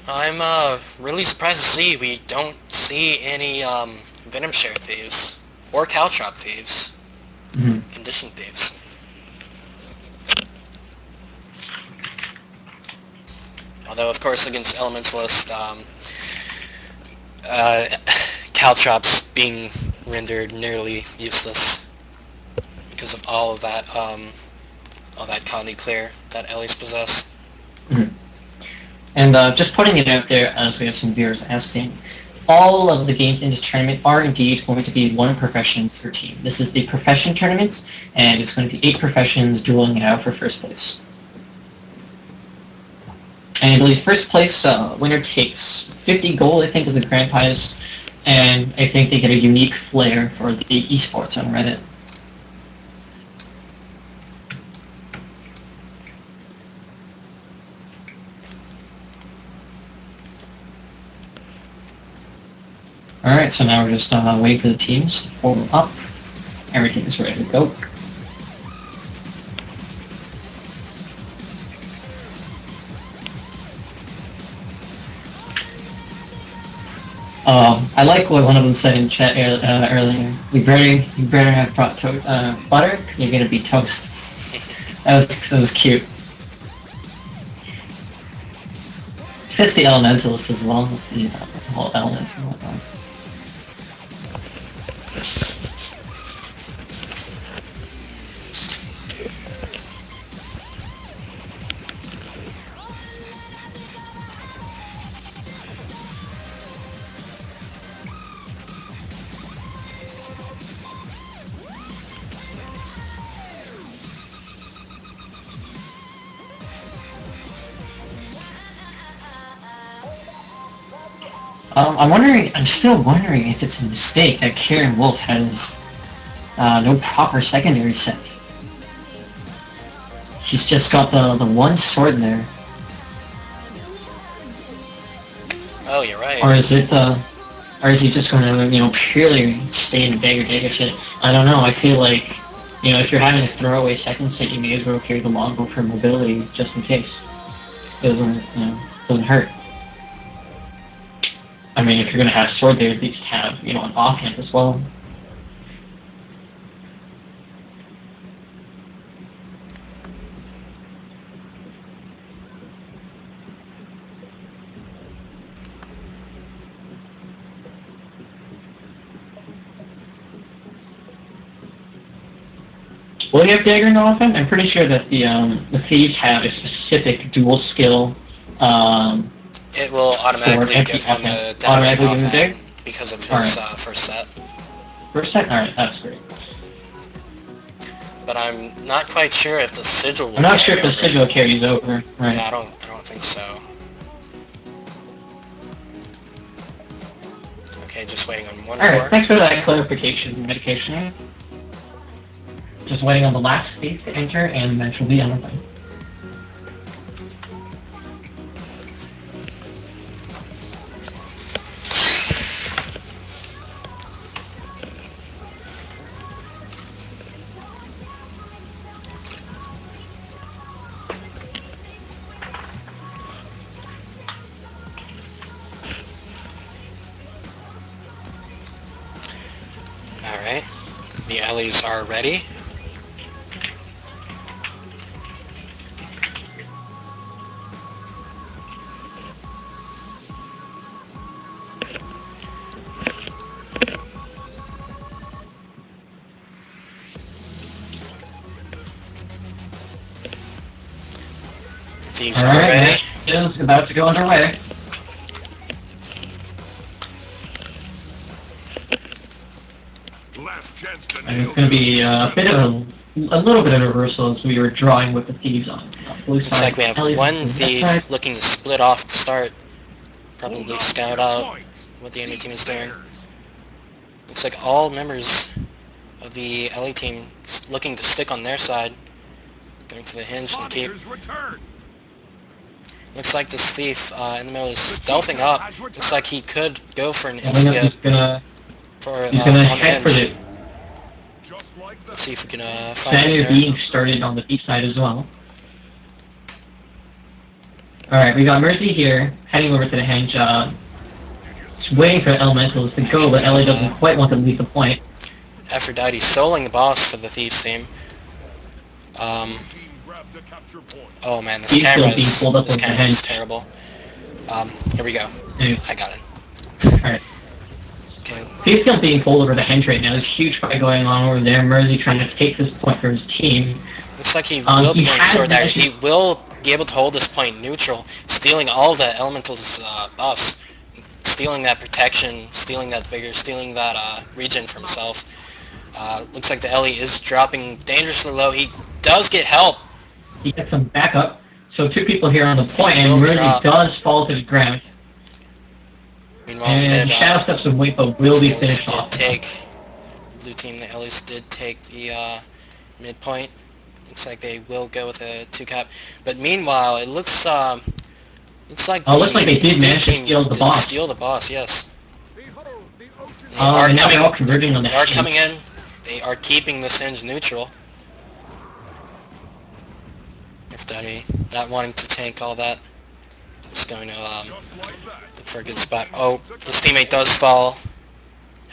I'm really surprised to see we don't see any Venom Share Thieves or Caltrop Thieves, Mhm. Condition Thieves. Although, of course, against Elementalist, uh, Caltrops being rendered nearly useless because of all that Condy Clear that Ellie's possess. Mhm. And just putting it out there, as we have some viewers asking, all of the games in this tournament are indeed going to be one profession per team. This is the profession tournament, and it's going to be 8 professions dueling it out for first place. And I believe first place winner takes 50 gold, I think, is the grand prize, and I think they get a unique flair for the esports on Reddit. Alright, so now we're just waiting for the teams to form up. Everything is ready to go. I like what one of them said in chat earlier. You better have brought butter because you're gonna be toast. That was cute. Fits the Elementalists as well, the whole elements and whatnot. I'm still wondering if it's a mistake that Karen Wolf has no proper secondary set. He's just got the one sword there. Oh, you're right. Or is he just going to, purely stay in the dagger shit? I don't know. I feel like, if you're having a throwaway second set, you may as well carry the longbow for mobility just in case. It doesn't hurt. I mean, if you're going to have sword there, at least have, an offhand as well. Will you have dagger in offhand? I'm pretty sure that the Thieves have a specific dual skill It will automatically give him a dagger offhand because of his first set. First set? Alright, that's great. But I'm not quite sure if the sigil will I'm not sure if the sigil carries over. Right. Yeah, I don't think so. Okay, just waiting on one more. Alright, thanks for that clarification, medication. Just waiting on the last thief to enter, and then she'll be on the way. Alright, the Ellies are ready. Thieves are ready. It's about to go underway. And it's going to be a little bit of a reversal as we were drawing with the Thieves on blue side. Looks like we have one Thief looking to split off to start. Probably scout out what the enemy team is doing. Looks like all members of the LA team looking to stick on their side. Going for the hinge and keep. Looks like this Thief in the middle is stealthing up. Looks like he could go for an insta He's gonna head for it. Let's see if we can find Standard being started on the B side as well. Alright, we got Mercy here, heading over to the henge, just waiting for Elementalists to go, but Ellie doesn't quite want to leave the point. Aphrodite soloing the boss for the Thieves team. Oh man, this camera is terrible. Here we go. Anyways. I got it. Alright. Okay. Thieves still being pulled over the henge right now. There's a huge fight going on over there. Mercy trying to take this point for his team. Looks like he will be going sword there. He will be able to hold this point neutral, stealing all the Elemental's buffs, stealing that protection, stealing that vigor, stealing that regen for himself. Looks like the Ellie is dropping dangerously low. He does get help. He gets some backup. So 2 people here on the point, and Mercy does fall to the ground. Meanwhile, and Shadow Steps and Wait, but will be finished off. Blue team, the Ellies did take the midpoint. Looks like they will go with a 2-cap. But meanwhile, it looks like looks like they did manage to steal the boss. Steal the boss, yes. And now they're all converging on the They are coming in. They are keeping the Singe neutral. Aphrodite not wanting to tank all that. Just going to look for a good spot. Oh, his teammate does fall,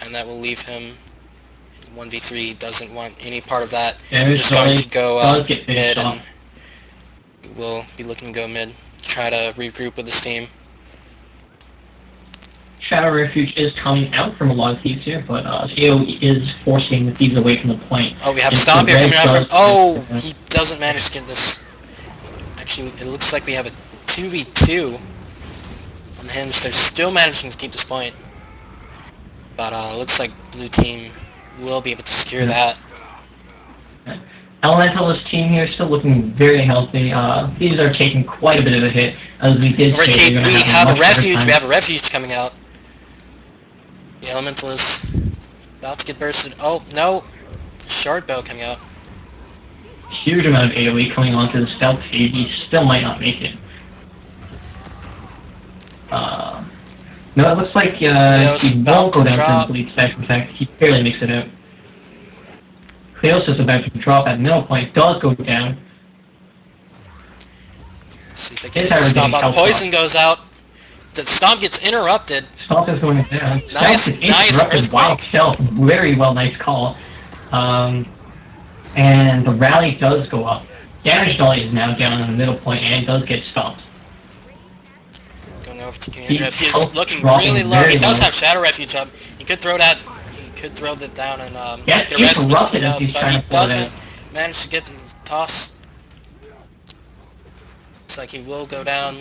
and that will leave him 1v3. He doesn't want any part of that. We're just going to go mid, and we'll be looking to go mid. Try to regroup with this team. Shadow Refuge is coming out from a lot of Thieves here, but AoE is forcing the Thieves away from the point. Oh, we have Stomp here coming out from... Oh, he doesn't manage to get this. Actually, it looks like we have a 2v2 on the hinge. They're still managing to keep this point. But looks like blue team will be able to secure that. Elementalist team here still looking very healthy. These are taking quite a bit of a hit, as we did say. We have a refuge. We have a refuge coming out. The Elementalist about to get bursted. Oh no, shard bow coming out. Huge amount of AoE coming onto the stealth feed. He still might not make it. No, it looks like he won't go down to the bleed spec. In fact, he barely makes it out. Cleos is about to drop at middle point. Does go down. See if they can get the stomp out. Poison goes out. The stomp gets interrupted. Stomp is going down. Nice earthquake. Wow, stealth. Very well, nice call. And the rally does go up. Damage Dolly is now down on the middle point and does get stomped. Going over to Commander. He is looking really low. He does have Shadow Refuge up. He could throw that. He could throw that down and the rest of his team up, but he doesn't manage to get the toss. Looks like he will go down.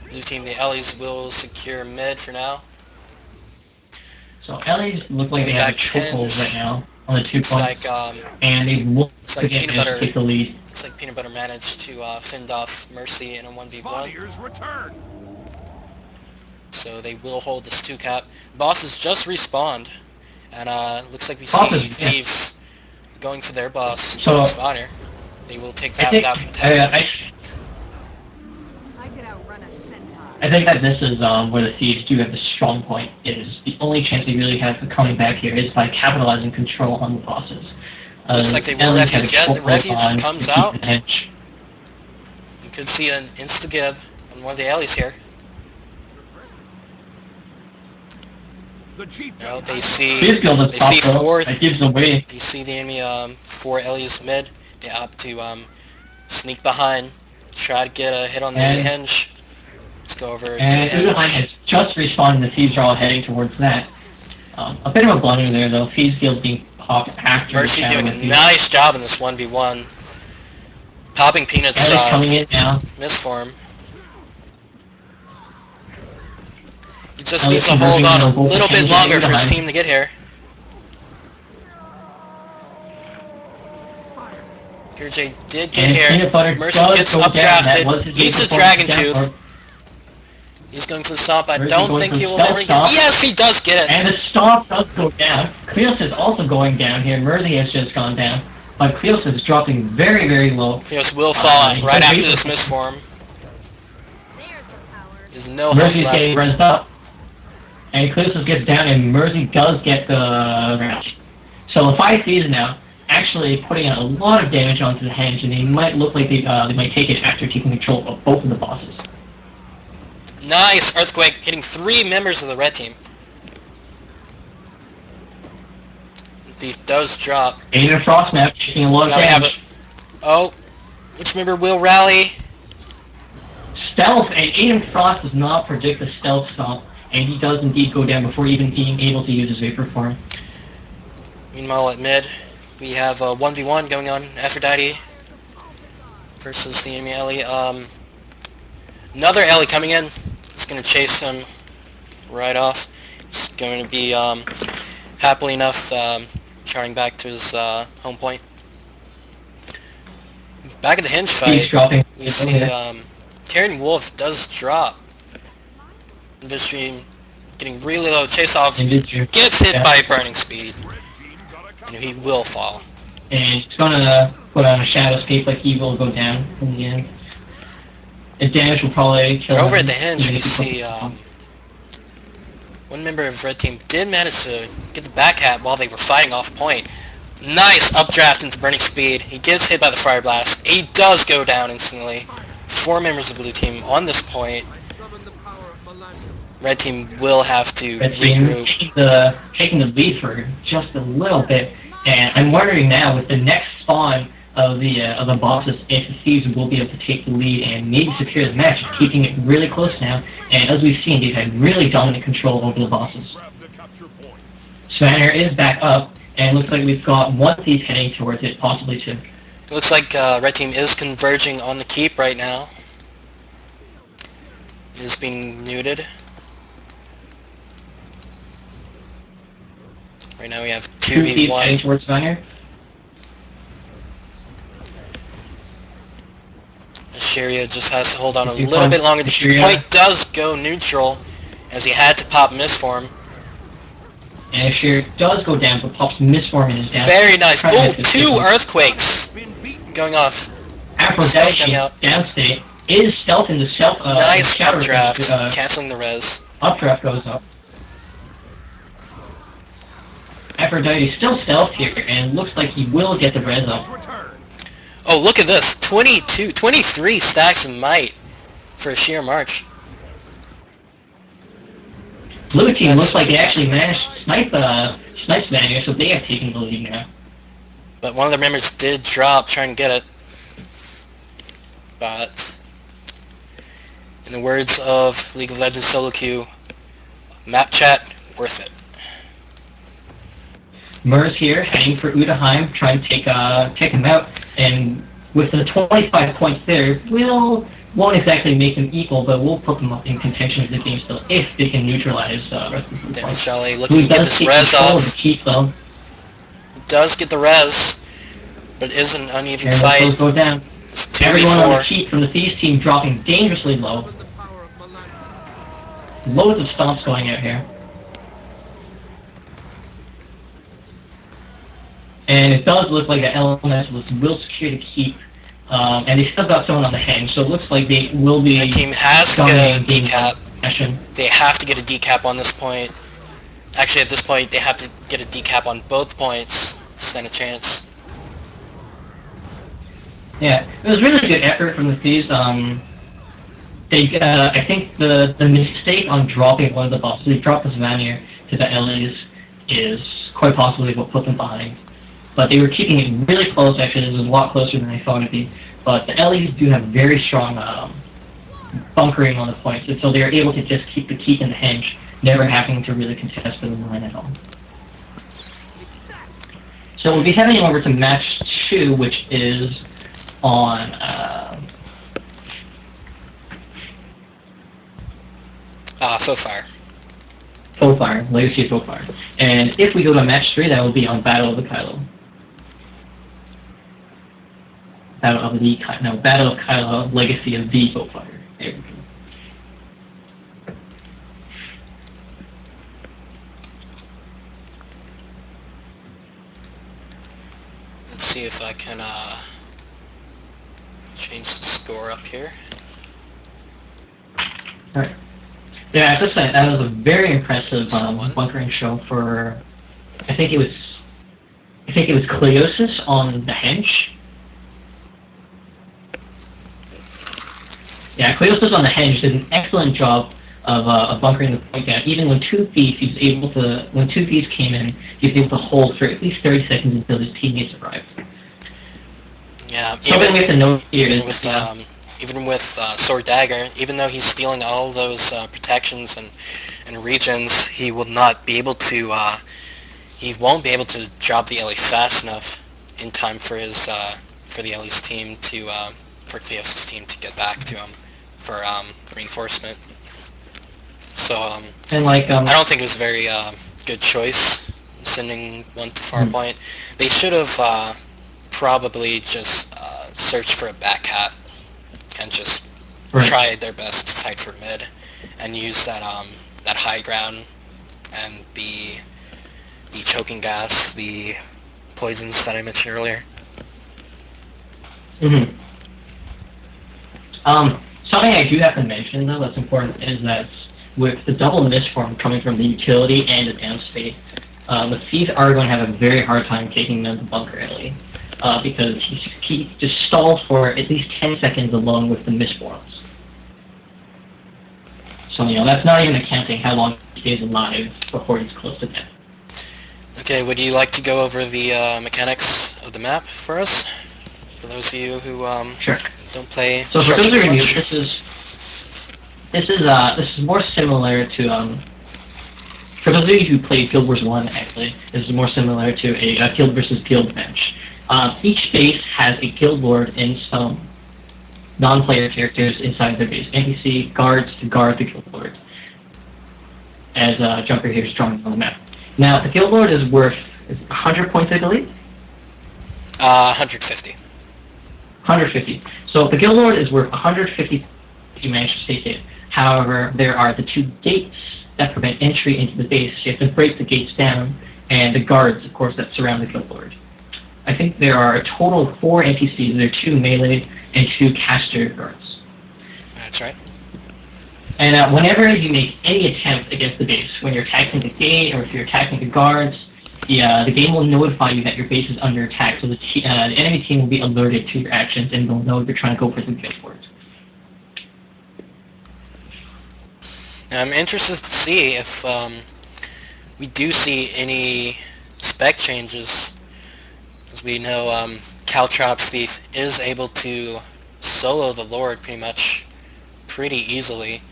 Blue team, the Ellies will secure mid for now. So Ellies look like they have a chokehold right now on the 2 points, and they look to get to take the lead. Looks like Peanut Butter managed to fend off Mercy in a 1v1. So they will hold this 2-cap. Bosses just respawned, and looks like we see Thieves going for their boss, Spawner. They will take that without contesting. I think that this is where the Thieves do have the strong point. Is the only chance they really have for coming back here is by capitalizing control on the bosses. Looks like they will refuge yet. The refuge comes out. You could see an insta-gib on one of the alleys here. No, they see 4. They see the enemy 4 Ellie's mid. They opt to sneak behind, try to get a hit on the hinge. Let's go over to Hinge has just respawned, and the Thieves are all heading towards that. A bit of a blunder there, though. Thieves Guild being popped after Mercy doing a nice job in this 1v1. Popping Peanut's coming in now. misform. He just needs to hold on a little bit longer for his team to get here. Here Jay did get here. Mercy gets updrafted. Needs a Dragon Tooth. He's going for the stomp. I don't think he will ever get it. Yes, he does get it. And the stomp does go down. Cleos is also going down here. Mercy has just gone down. But Cleos is dropping very, very low. Cleos will fall right after this misform. There's no hope left. Mercy's getting rezzed up. And Cleos gets down, and Mercy does get the round. So the 5 Thieves now actually putting a lot of damage onto the henge, and they might look like they might take it after taking control of both of the bosses. Nice Earthquake hitting 3 members of the red team. Thief does drop. Aiden Frost now taking a lot of Now we have damage. Oh, which member will rally? Stealth, and Aiden Frost does not predict the stealth stop, and he does indeed go down before even being able to use his Vapor Form. Meanwhile at mid, we have a 1v1 going on, Aphrodite versus the enemy Ellie. Another Ellie coming in. He's going to chase him right off. He's going to be, happily enough, charting back to his home point. Back in the hinge fight, we see Tyrion Wolf does drop. Industry getting really low, chase off, gets hit by Burning Speed, and he will fall. And he's gonna put on a Shadow Escape, like he will go down in the end. The damage will probably kill him. Over at the hinge, we see one member of Red Team did manage to get the back hat while they were fighting off point. Nice updraft into Burning Speed. He gets hit by the Fire Blast. He does go down instantly. 4 members of the blue team on this point. Red team will have to regroup. Taking the lead for just a little bit, and I'm wondering now with the next spawn of the bosses if the Thieves will be able to take the lead and maybe secure the match, keeping it really close now. And as we've seen, they've had really dominant control over the bosses. Svanner is back up, and looks like we've got one Thief heading towards it, possibly two. It looks like Red Team is converging on the keep right now. It is being muted. Right now we have 2v1. Heading towards Svanner. Asheria just has to hold on a little bit longer. The point does go neutral as he had to pop Misform. And Asheria does go down, but pops Misform in his down. Very nice. Oh, 2 Earthquakes going off. Aphrodite downstate is stealth in the stealth. Nice updraft, canceling the res. Updraft goes up. Aphrodite still stealth here, and looks like he will get the res up. Oh, look at this. 23 stacks of might for a sheer march. Blue team looks like they actually managed to snipe Svanner, so they have taken the lead now. But one of their members did drop trying to get it. But in the words of League of Legends solo queue, map chat, worth it. Murs here, heading for Udaheim, trying to take him out, and with the 25 points there, won't exactly make them equal, but we'll put them up in contention of the game still, if they can neutralize rest of the points. Shelley looking to get this res off. Does get the res, but is an uneven fight. Go down. It's 2v4. Everyone on the keep from the Thieves team dropping dangerously low. Loads of stomps going out here. And it does look like the Elementalists will secure the keep, and they still got someone on the hinge, so it looks like they will be... The team has to get a decap. Session. They have to get a decap on this point. Actually, at this point, they have to get a decap on both points to stand a chance. Yeah, it was really good effort from the Thieves. I think the mistake on dropping one of the bosses, they dropped the Svanner to the LAs, is quite possibly what put them behind. But they were keeping it really close, actually. It was a lot closer than I thought it would be. But the LAs do have very strong bunkering on the points, and so they're able to just keep the keep in the hinge, never having to really contest the line at all. So we'll be heading over to match 2, which is on... Faux Fire. Faux Fire, Legacy of Faux Fire. And if we go to match 3, that will be on Battle of the Kylo. Battle of Kylo, Legacy of the Faux Fire. There we go. Let's see if I can change the score up here. Alright. Yeah, as I said, that was a very impressive bunkering show for, I think it was Cleosis on the Hench. Yeah, Cleo's on the hedge did an excellent job of bunkering the point down. Even when when two thieves came in, he was able to hold for at least 30 seconds until his teammates arrived. Yeah, Something we have to note here even is, with Sword Dagger, even though he's stealing all those protections and regions, he will not be able to. He won't be able to drop the Ellie fast enough in time for his for the Ellie's team to for Theos' team to get back to him for reinforcement. So and like I don't think it was a very good choice sending one to Farpoint. They should have probably just searched for a back hat and just tried their best to fight for mid and use that that high ground and the choking gas, the poisons that I mentioned earlier. Something I do have to mention though that's important is that with the double misform coming from the utility and the down state, the Thieves are going to have a very hard time taking them to Bunker Ellie. Because he just stalls for at least 10 seconds along with the misforms. So, that's not even accounting how long he stays alive before he's close to death. Okay, would you like to go over the mechanics of the map for us? For those of you who Sure. don't play. So for those of you, this is more similar to for those of you who played Guild Wars 1, actually, this is more similar to a guild versus guild match. Each base has a guild lord and some non-player characters inside their base. NPC guards to guard the guild lord, as Jumper here is drawing on the map. Now, the guild lord is worth 100 points, I believe? 150. 150. So the guild lord is worth 150 if you manage to stay safe. However, there are the two gates that prevent entry into the base. You have to break the gates down, and the guards, of course, that surround the guild lord. I think there are a total of 4 NPCs. There are 2 melee and 2 caster guards. That's right. And whenever you make any attempt against the base, when you're attacking the gate or if you're attacking the guards, the game will notify you that your base is under attack, so the enemy team will be alerted to your actions and they'll know you're trying to go for some guild lords. I'm interested to see if we do see any spec changes. As we know, Caltrop's Thief is able to solo the Lord pretty easily.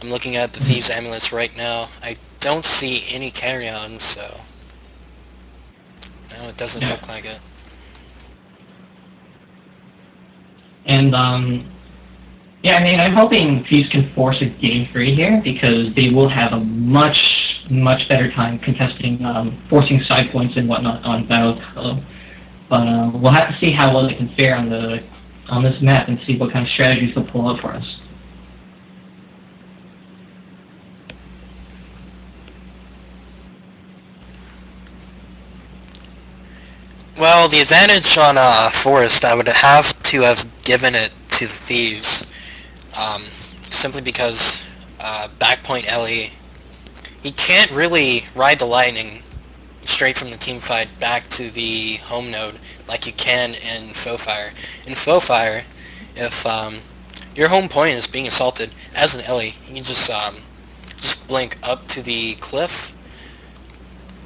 I'm looking at the Thieves' Amulets right now. I don't see any carry-ons, so no, it doesn't look like it. And yeah, I mean, I'm hoping Thieves can force a game 3 here because they will have a much better time contesting, forcing side points and whatnot on Battle. But we'll have to see how well they can fare on this map and see what kind of strategies they'll pull out for us. Well, the advantage on Forest, I would have to have given it to the Thieves, simply because Backpoint Ellie, he can't really ride the lightning straight from the team fight back to the home node like you can in Faux Fire. In Faux Fire, if your home point is being assaulted as an Ellie, you can just blink up to the cliff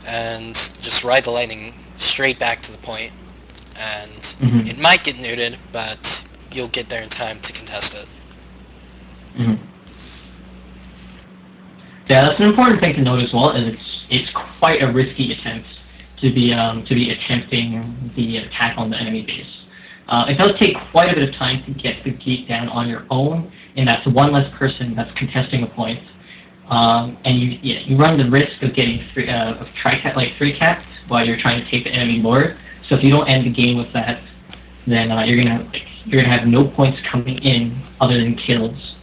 and just ride the lightning straight back to the point, and it might get neuted, but you'll get there in time to contest it. Yeah, that's an important thing to note as well, is it's quite a risky attempt to be attempting the attack on the enemy base. It does take quite a bit of time to get the gate down on your own, and that's one less person that's contesting a point. And you run the risk of getting three caps while you're trying to take the enemy lord. So if you don't end the game with that, then you're gonna have no points coming in other than kills.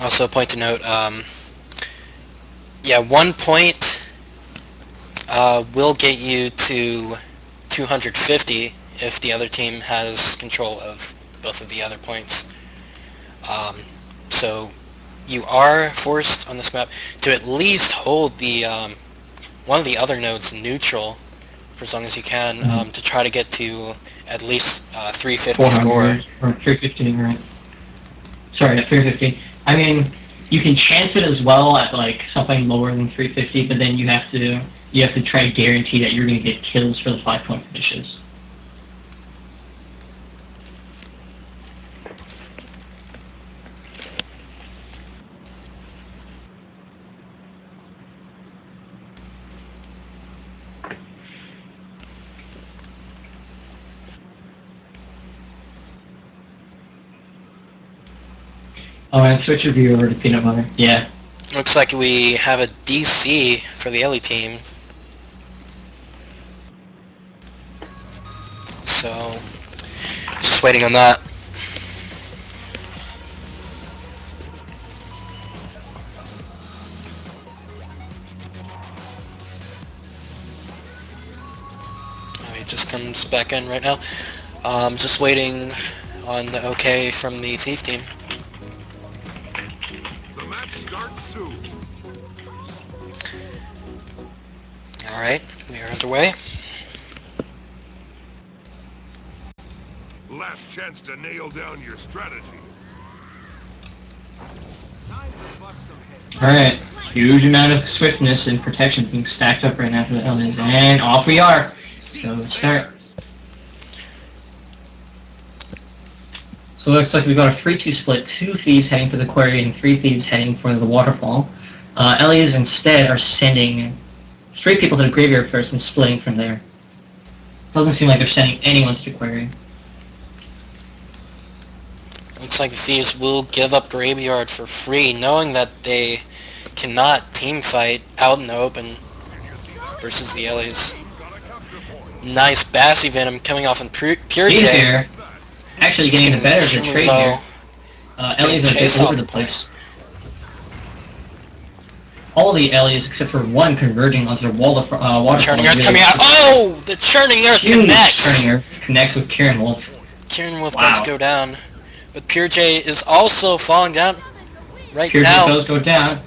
Also, a point to note, 1 point will get you to 250 if the other team has control of both of the other points. So you are forced on this map to at least hold the one of the other nodes neutral for as long as you can, to try to get to at least 350 score. 400 or 350, right? Sorry, 350. I mean, you can chance it as well at like something lower than 350, but then you have to try to guarantee that you're going to get kills for the 5-point finishes. Oh, and switch your view over to peanut butter. Yeah. Looks like we have a DC for the LE team. So, just waiting on that. Oh, he just comes back in right now. Just waiting on the okay from the Thief team. The match starts soon. Alright, we are underway. Last chance to nail down your strategy. Time to bust some heads. Alright. Huge amount of swiftness and protection being stacked up right now for the elements, and off we are. So let's start. So it looks like we've got a 3-2 split, 2 Thieves heading for the quarry and 3 Thieves heading for the waterfall. LEs instead are sending 3 people to the graveyard first and splitting from there. Doesn't seem like they're sending anyone to the quarry. Looks like the Thieves will give up Graveyard for free, knowing that they cannot team fight out in the open versus the LAs. Nice Bassy Venom coming off in Pure Thieves J. here, actually getting the better of the trade low. here. LEs are chased all off over the the place. All the LEs except for one converging onto the waterfall. Churning Earth coming out. Oh! The Churning Earth Huge connects! Churning Earth connects with Kieran Wolf. Kieran Wolf Wow. does go down. But Pure J is also falling down right Pure now. does go down.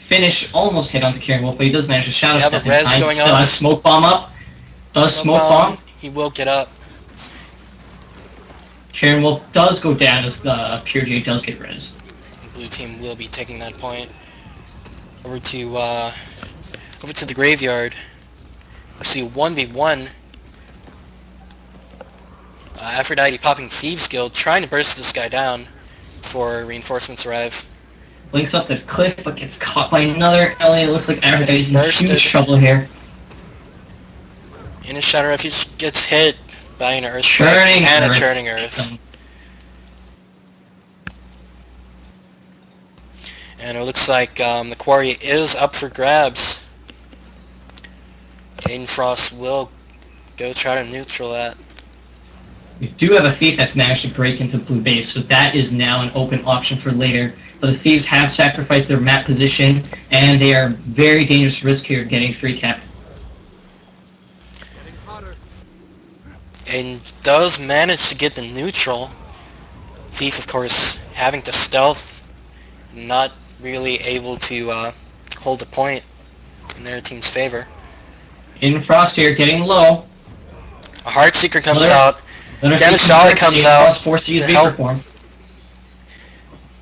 Finish almost hit onto Kieran Wolf, but he does manage to shadow Yeah, the step in res time. going Still on. has smoke bomb up. Does smoke bomb. He will get up. Kieran Wolf does go down as the Pure J does get res. The blue team will be taking that point. Over to the graveyard. We see 1v1. Aphrodite popping Thieves Guild, trying to burst this guy down before reinforcements arrive. Links up the cliff, but gets caught by another LA. It looks like Aphrodite's in bursted. huge trouble here. In his Shadow Refuge gets hit by an Earthquake Churning and Earth. a Churning Earth. And it looks like the quarry is up for grabs. Aiden Frost will go try to neutral that. We do have a Thief that's managed to break into blue base, so that is now an open option for later. But the Thieves have sacrificed their map position, and they are very dangerous risk here getting 3 capped. And does manage to get the neutral. Thief, of course, having to stealth, not really able to hold the point in their team's favor. In Frost here, getting low. A Heartseeker comes Another- out. Another Damage Thief Dolly converts, comes Aiden out Frost forced to use to Vapor help. Form.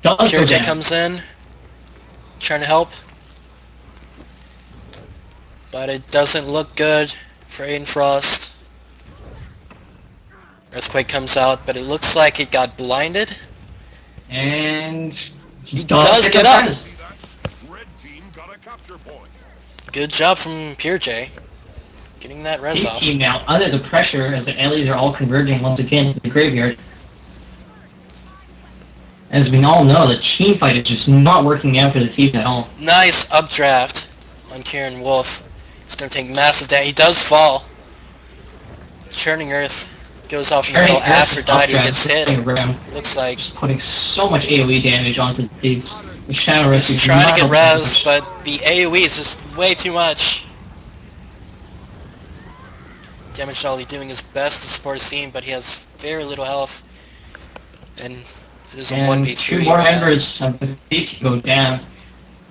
Does Pure go J down. comes in, trying to help. But it doesn't look good for Aiden Frost. Earthquake comes out, but it looks like it got blinded. And He does get the up. res. Red team got a capture point. Good job from Pure J, getting that res Thief off. team now under the pressure as the LEs are all converging once again to the graveyard. As we all know, the team fight is just not working out for the Thief at all. Nice updraft on Kieran Wolf. He's going to take massive damage. He does fall. Churning Earth goes off in the middle. Aphrodite gets hit. Looks like Just putting so much AoE damage onto the Thieves. The Shadow Refuge he's is trying to not get helping res, much. but the AoE is just way too much. Damage Dolly doing his best to support his team, but he has very little health. And it is a And 1v3. 2 more members of the Thief team go down.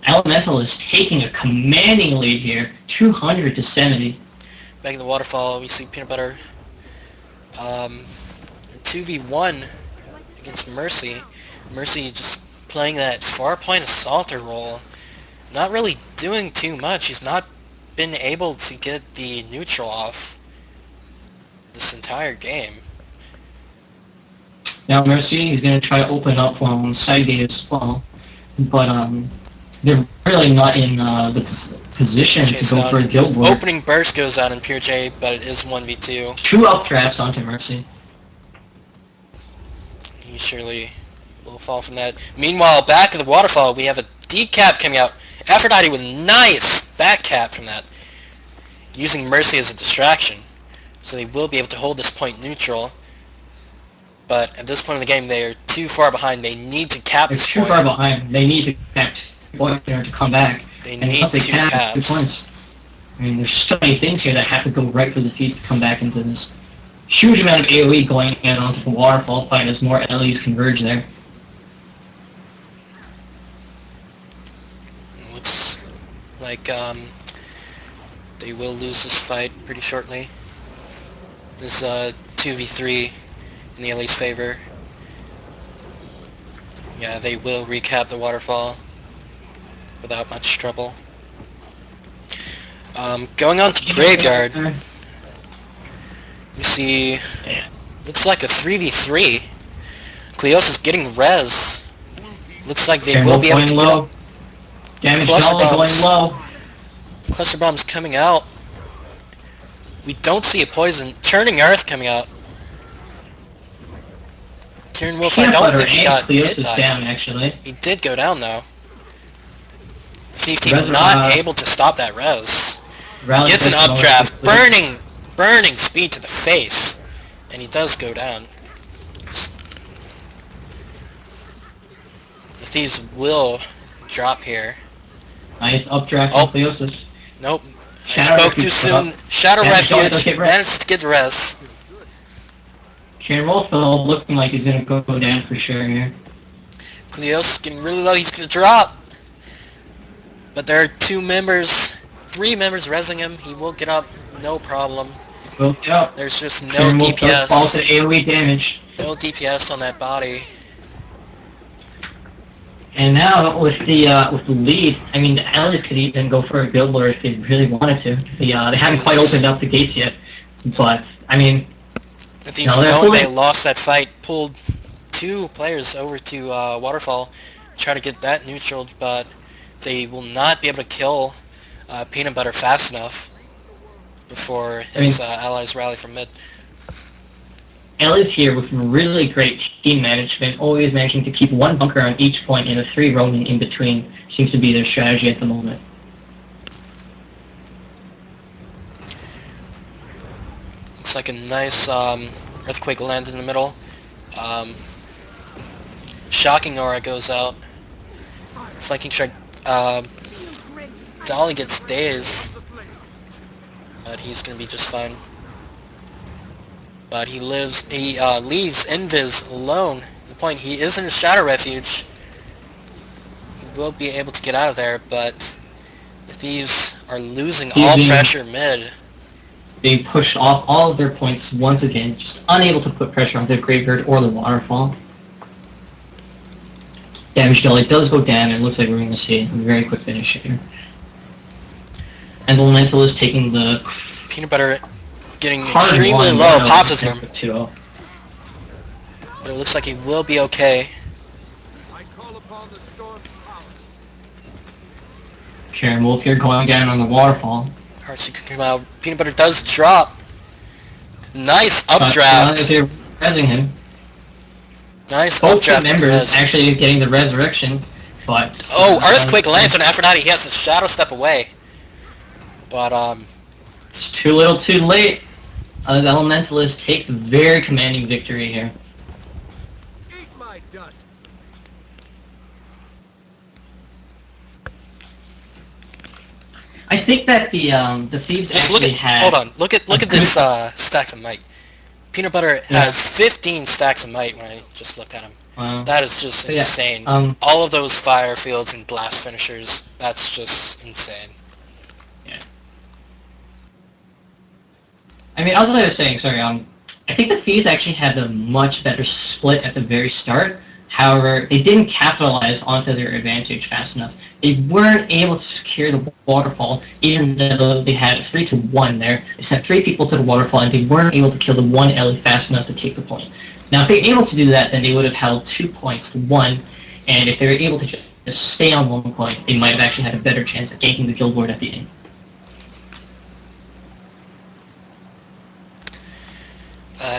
Elementalist taking a commanding lead here, 200 to 70. Back in the waterfall, we see Peanut Butter 2v1 against Mercy. Mercy just playing that far point assaulter role. Not really doing too much. He's not been able to get the neutral off this entire game. Now Mercy is going to try to open up side gate as well, but they're really not in the position to go for a guild war. Opening burst goes out in Pure J, but it is 1v2. 2 updrafts onto Mercy. He surely will fall from that. Meanwhile, back at the waterfall, we have a decap coming out. Aphrodite with nice back cap from that, using Mercy as a distraction. So they will be able to hold this point neutral. But at this point in the game, they are too far behind. They need to cap this point. They're too far behind. They need to cap 2 points there to come back. They and need once they 2 cap caps. 2 points, I mean, there's so many things here that have to go right for the Thieves to come back into this. Huge amount of AoE going in onto the waterfall fight as more LEs converge there. Looks like they will lose this fight pretty shortly. This 2v3 in the LE's favor. Yeah, they will recap the waterfall without much trouble. Going on to Graveyard, we see, looks like a 3v3. Cleos is getting res. Looks like they will be able to low. Damage going low. Cluster bombs coming out. We don't see a poison. Churning Earth coming out. Kieran Wolf, I don't think he got hit by down, actually. He did go down, though. Thief Team not able to stop that res. Gets an updraft. Burning speed to the face. And he does go down. The Thieves will drop here. Nice updraft on Cleosis. Nope. I spoke too soon. Shadow Refuge managed to get the res. Kieran Wolf looking like he's going to go down for sure here. Cleos getting really low. He's going to drop. But there are 3 members resing him. He will get up. No problem. Will get up. There's just no Kieran Wolf DPS. Falls to AoE damage. No DPS on that body. And now with the lead, I mean the Alice could even go for a guild war if they really wanted to. They haven't quite opened up the gates yet, but I mean, The Thieves know they lost that fight. Pulled 2 players over to Waterfall, try to get that neutral, but they will not be able to kill Peanut Butter fast enough before his allies rally from mid. Ellie's here with really great team management, always managing to keep 1 bunker on each point and a 3 roaming in between. Seems to be their strategy at the moment. Looks like a nice earthquake lands in the middle. Shocking Aura goes out. Flanking strike. Dolly gets dazed, but he's gonna be just fine. But he leaves Invis alone. The point, he is in a Shadow Refuge. He will be able to get out of there, but the Thieves are losing all pressure mid. They pushed off all of their points once again, just unable to put pressure on the Graveyard or the Waterfall. Damage Dolly does go down, and it looks like we're going to see a very quick finish here. And the Elementalist taking the Peanut Butter getting extremely low, pops his him. But it looks like he will be okay. Kieran Wolf here going down on the Waterfall. Heartseeker can come out. Peanut Butter does drop. Nice updraft. They're rezzing him. Nice Both updraft. members actually getting the resurrection, but... Oh, Earthquake lands on Aphrodite. He has to shadow step away. But, it's too little too late. The Elementalists take the very commanding victory here. Eat my dust. I think that the Thieves just actually hold on. Look at this stacks of might. Peanut Butter has 15 stacks of might when I just looked at him. Wow. That is just But yeah, insane. All of those fire fields and blast finishers, that's just insane. yeah. I mean, as I was saying, sorry, I think the Thieves actually had a much better split at the very start. However, they didn't capitalize onto their advantage fast enough. They weren't able to secure the waterfall, even though they had 3-1 there. They sent 3 people to the waterfall, and they weren't able to kill the one Ellie fast enough to take the point. Now, if they were able to do that, then they would have held 2 points to 1, and if they were able to just stay on 1 point, they might have actually had a better chance at ganking the guild board at the end.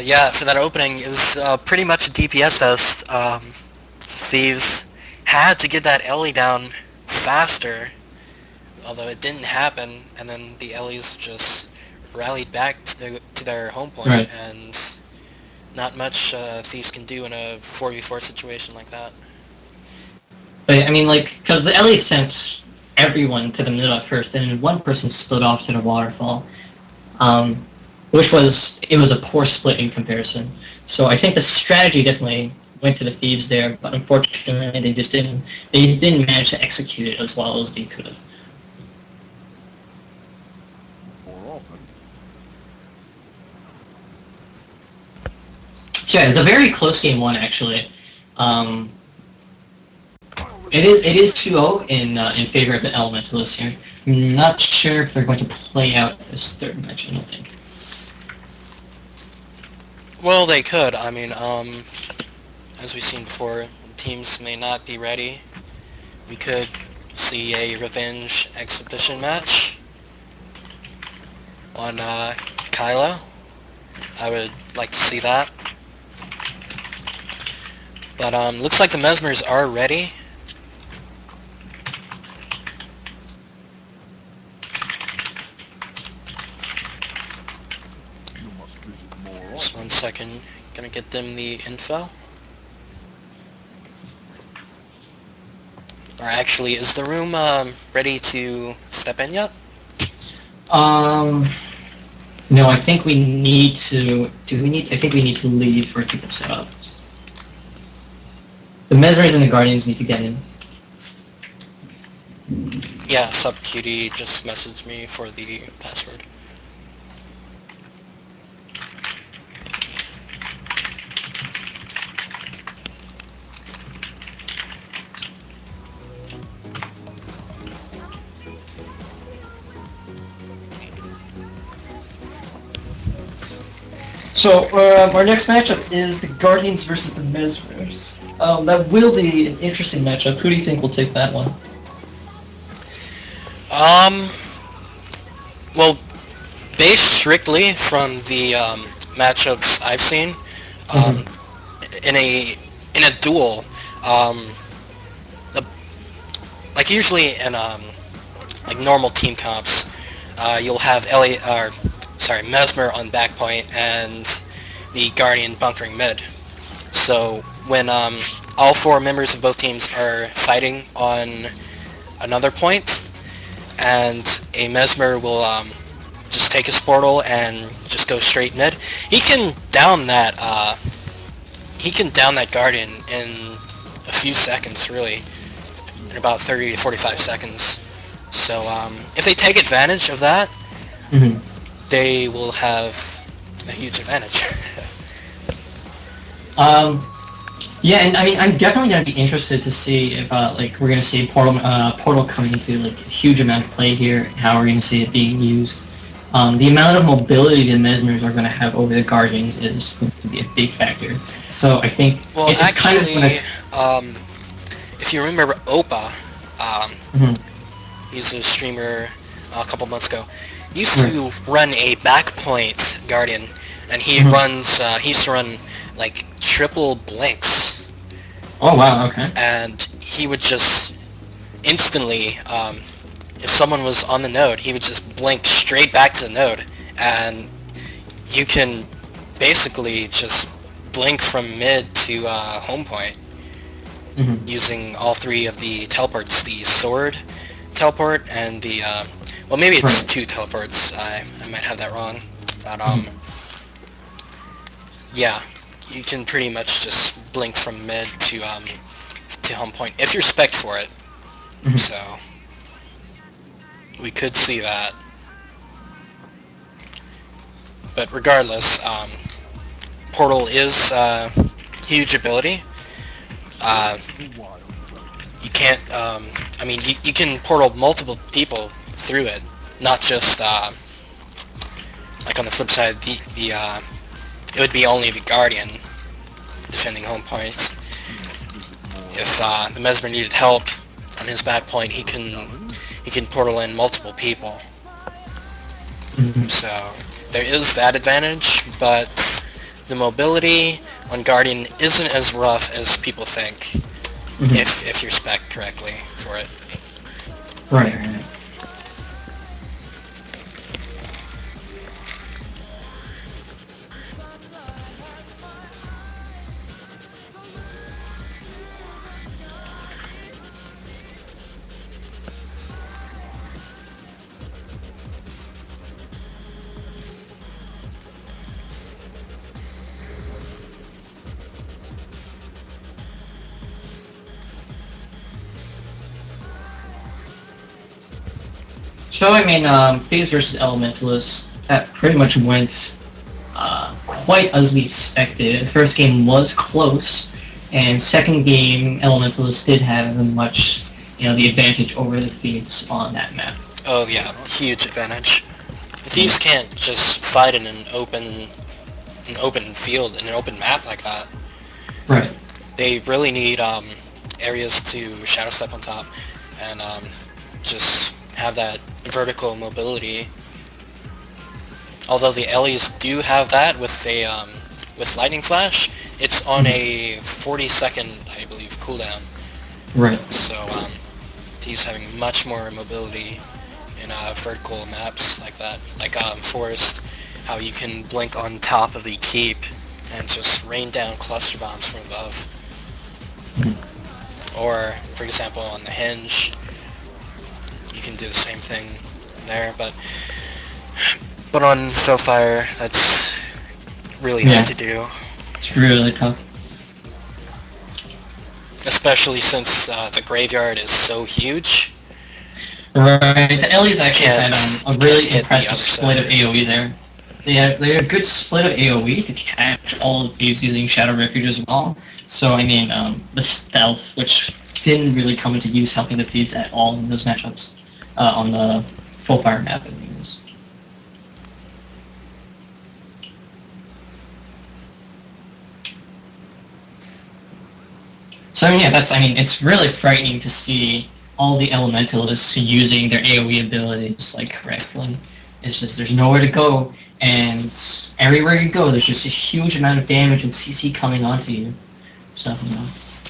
Yeah, for that opening, it was pretty much a DPS test. Thieves had to get that Ellie down faster, although it didn't happen, and then the Ellies just rallied back to their home point, Right. and not much Thieves can do in a 4v4 situation like that. But, I mean, like, because the Ellie sent everyone to the middle at first, and then one person split off to the waterfall. Which was a poor split in comparison. So I think the strategy definitely went to the Thieves there, but unfortunately they didn't manage to execute it as well as they could have. More often. So yeah, it's a very close game one actually. It is 2-0 in favor of the Elementalists here. I'm not sure if they're going to play out this third match. I don't think. Well, they could. I mean, as we've seen before, teams may not be ready. We could see a revenge exhibition match on Kylo. I would like to see that. But looks like the Mesmers are ready. Just 1 second, gonna get them the info. Or actually, is the room ready to step in yet? No, I think we need to. I think we need to leave for it to get set up. The Mesmers and the Guardians need to get in. Yeah, SubQD just messaged me for the password. So, our next matchup is the Guardians versus the Mesmers. That will be an interesting matchup. Who do you think will take that one? Well, based strictly from the matchups I've seen, in a duel, like usually in like normal team comps, you'll have Mesmer on back point and the Guardian bunkering mid. So when all 4 members of both teams are fighting on another point, and a Mesmer will just take his portal and just go straight mid, he can down that Guardian in a few seconds, really, in about 30 to 45 seconds. So if they take advantage of that, they will have a huge advantage. Yeah, and I mean, I'm definitely going to be interested to see if, like, we're going to see Portal coming into, like, a huge amount of play here, how we're going to see it being used. The amount of mobility the Mesmers are going to have over the Guardians is going to be a big factor. So I think well, it's kind of actually, if you remember Opa, he's a streamer a couple months ago, he used to run a backpoint Guardian, and he used to run like triple blinks. Oh wow, okay. And he would just instantly, if someone was on the node, he would just blink straight back to the node, and you can basically just blink from mid to home point using all 3 of the teleports, the sword teleport and the, well, maybe it's 2 teleports, I might have that wrong, but yeah, you can pretty much just blink from mid to home point if you're spec'd for it. Mhm. So we could see that. But regardless, Portal is huge ability. You can't, I mean, you can portal multiple people through it, not just, like on the flip side, it would be only the Guardian defending home points. If the Mesmer needed help on his back point, he can portal in multiple people. Mhm. So there is that advantage, but the mobility on Guardian isn't as rough as people think. Mhm. If you're spec'd correctly for it. Right, right. So I mean, Thieves versus Elementalists, that pretty much went quite as we expected. First game was close, and second game, Elementalists did have the advantage over the Thieves on that map. Oh yeah, huge advantage. The Thieves can't just fight in an open field, in an open map like that. Right. They really need areas to shadow step on top and just have that vertical mobility. Although the Ellies do have that with with Lightning Flash, it's on a 40-second, I believe, cooldown. Right. So he's having much more mobility in vertical maps like that, like Forest, how you can blink on top of the keep and just rain down cluster bombs from above. Or, for example, on the Hinge, you can do the same thing there, but on Fellfire, that's really hard to do. It's really tough. Especially since the graveyard is so huge. Right. The Ellies actually had a really hit the impressive other split of side. AoE there. They had a good split of AoE to catch all of Thieves using Shadow Refuge as well. So I mean, the stealth, which didn't really come into use helping the Thieves at all in those matchups on the full fire map. Anyways. So I mean, yeah, it's really frightening to see all the Elementalists using their AoE abilities like correctly. It's just there's nowhere to go, and everywhere you go, there's just a huge amount of damage and CC coming onto you. So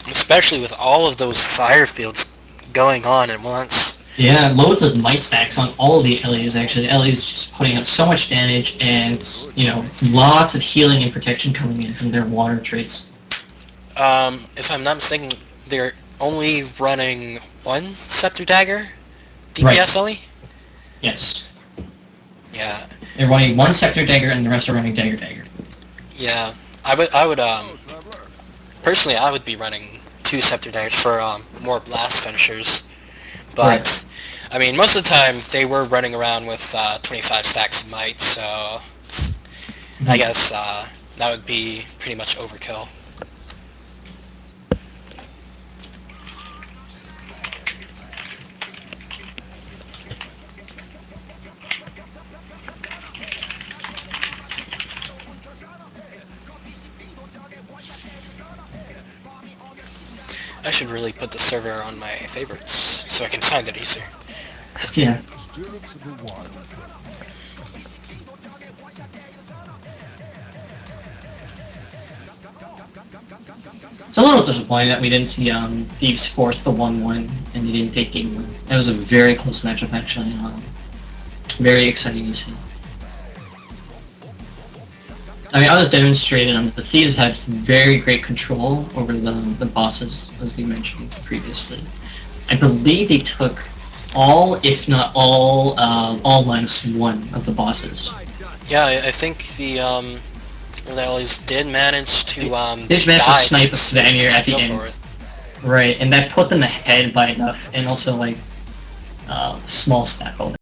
Especially with all of those fire fields going on at once. yeah, loads of might stacks on all the Ellies actually. The Ellies just putting out so much damage, and lots of healing and protection coming in from their water traits. If I'm not mistaken, they're only running one Scepter Dagger DPS Ellie? Yes. Yeah. They're running one Scepter Dagger and the rest are running Dagger. Yeah. I would personally I would be running two Scepter Daggers for more blast finishers. But I mean most of the time they were running around with 25 stacks of might, so I guess that would be pretty much overkill. I should really put the server on my favorites so I can find it easier. Yeah. Spirits of the wild. It's a little disappointing that we didn't see Thieves force the 1-1 and they didn't take game 1. That was a very close matchup actually. Very exciting to see. I mean, I was demonstrating the Thieves had very great control over the bosses, as we mentioned previously. I believe they took all, if not all -1 of the bosses. Yeah, I think the The Ellies did manage to They managed to die snipe a Spaniard at the steal end. for it. Right, and that put them ahead by enough, and also like small stack only.